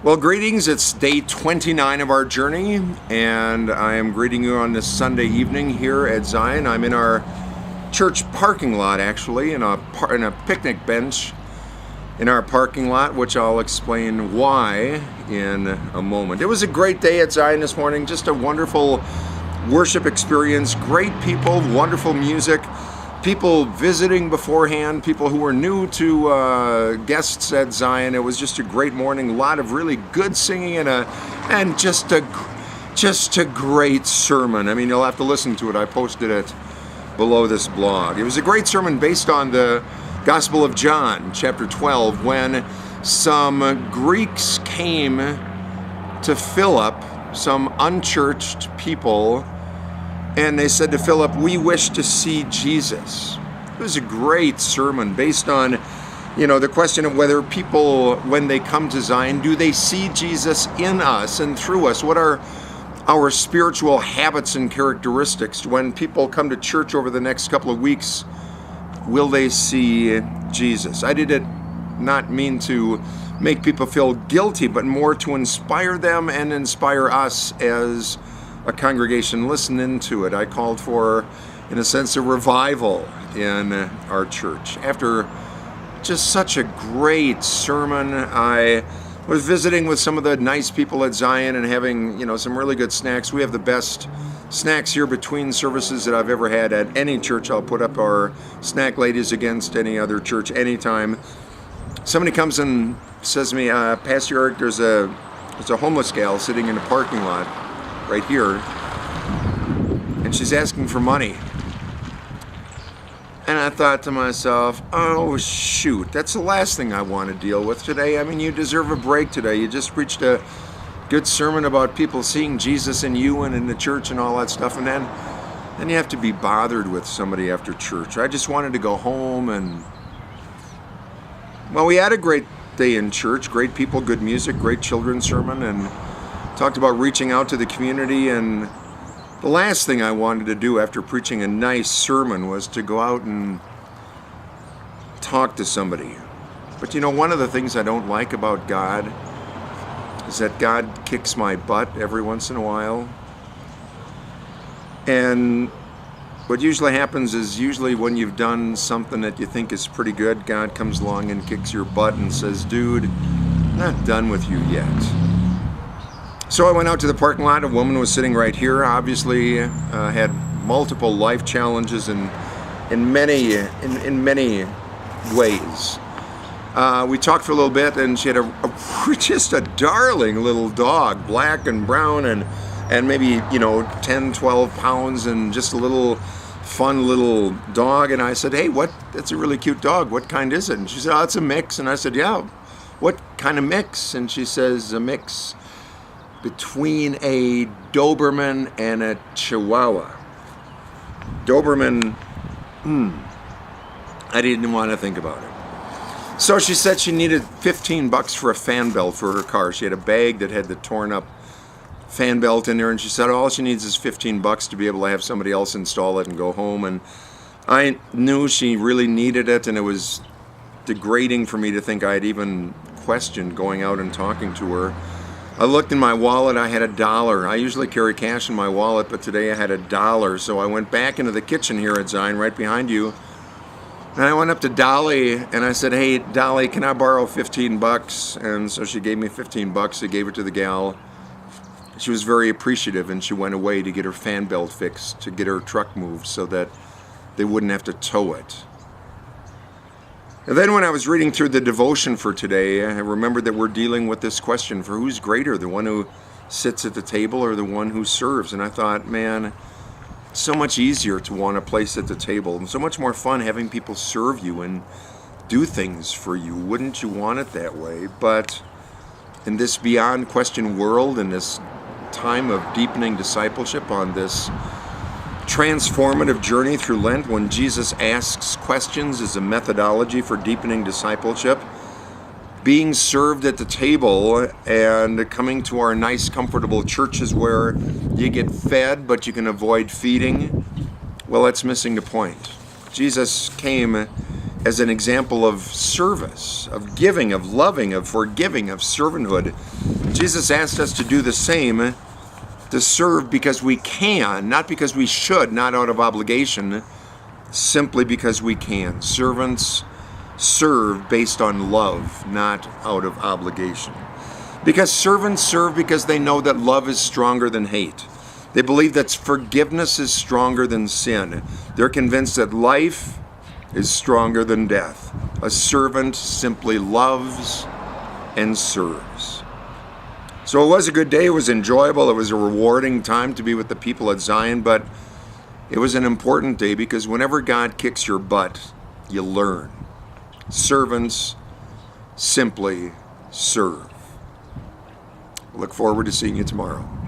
Well, greetings. It's day 29 of our journey, and I am greeting you on this Sunday evening here at Zion. I'm in our church parking lot, actually, in a picnic bench in our parking lot, which I'll explain why in a moment. It was a great day at Zion this morning, just a wonderful worship experience, great people, wonderful music, people visiting beforehand, people who were new to guests at Zion. It was just a great morning, a lot of really good singing and just a great sermon. I mean, you'll have to listen to it. I posted it below this blog. It was a great sermon based on the Gospel of John, chapter 12, when some Greeks came to Philip, some unchurched people, and they said to Philip, "We wish to see Jesus." It was a great sermon based on, the question of whether people, when they come to Zion, do they see Jesus in us and through us? What are our spiritual habits and characteristics? When people come to church over the next couple of weeks, will they see Jesus? I did it not mean to make people feel guilty, but more to inspire them and inspire us as a congregation. Listen into it. I called for, in a sense, a revival in our church. After just such a great sermon, I was visiting with some of the nice people at Zion and having, some really good snacks. We have the best snacks here between services that I've ever had at any church. I'll put up our snack ladies against any other church anytime. Somebody comes and says to me, "Pastor Eric, there's a homeless gal sitting in a parking lot right here, and she's asking for money." And I thought to myself, oh shoot, that's the last thing I want to deal with today. I mean, you deserve a break today. You just preached a good sermon about people seeing Jesus in you and in the church and all that stuff, and then you have to be bothered with somebody after church. I just wanted to go home, and well, we had a great day in church, great people, good music, great children's sermon, and talked about reaching out to the community. And the last thing I wanted to do after preaching a nice sermon was to go out and talk to somebody. But one of the things I don't like about God is that God kicks my butt every once in a while. And what usually happens is when you've done something that you think is pretty good, God comes along and kicks your butt and says, "Dude, I'm not done with you yet." So I went out to the parking lot. A woman was sitting right here, obviously had multiple life challenges in many ways. We talked for a little bit, and she had just a darling little dog, black and brown, and maybe 10, 12 pounds, and just a little fun little dog. And I said, "Hey, that's a really cute dog. What kind is it?" And she said, "Oh, it's a mix." And I said, "Yeah, what kind of mix?" And she says, "A mix between a Doberman and a Chihuahua." Doberman, I didn't want to think about it. So she said she needed $15 for a fan belt for her car. She had a bag that had the torn up fan belt in there, and she said all she needs is $15 to be able to have somebody else install it and go home. And I knew she really needed it, and it was degrading for me to think I had even questioned going out and talking to her. I looked in my wallet. I had $1. I usually carry cash in my wallet, but today I had $1. So I went back into the kitchen here at Zion, right behind you, and I went up to Dolly and I said, "Hey, Dolly, can I borrow $15? And so she gave me $15. I gave it to the gal. She was very appreciative, and she went away to get her fan belt fixed, to get her truck moved so that they wouldn't have to tow it. And then when I was reading through the devotion for today, I remembered that we're dealing with this question for who's greater, the one who sits at the table or the one who serves. And I thought, man, it's so much easier to want a place at the table, and so much more fun having people serve you and do things for you. Wouldn't you want it that way? But in this beyond question world, in this time of deepening discipleship, on this transformative journey through Lent, when Jesus asks questions as a methodology for deepening discipleship, being served at the table and coming to our nice, comfortable churches where you get fed but you can avoid feeding, well, that's missing the point. Jesus came as an example of service, of giving, of loving, of forgiving, of servanthood. Jesus asked us to do the same, to serve because we can, not because we should, not out of obligation, simply because we can. Servants serve based on love, not out of obligation. Because servants serve because they know that love is stronger than hate. They believe that forgiveness is stronger than sin. They're convinced that life is stronger than death. A servant simply loves and serves. So it was a good day. It was enjoyable. It was a rewarding time to be with the people at Zion, but it was an important day because whenever God kicks your butt, you learn. Servants simply serve. Look forward to seeing you tomorrow.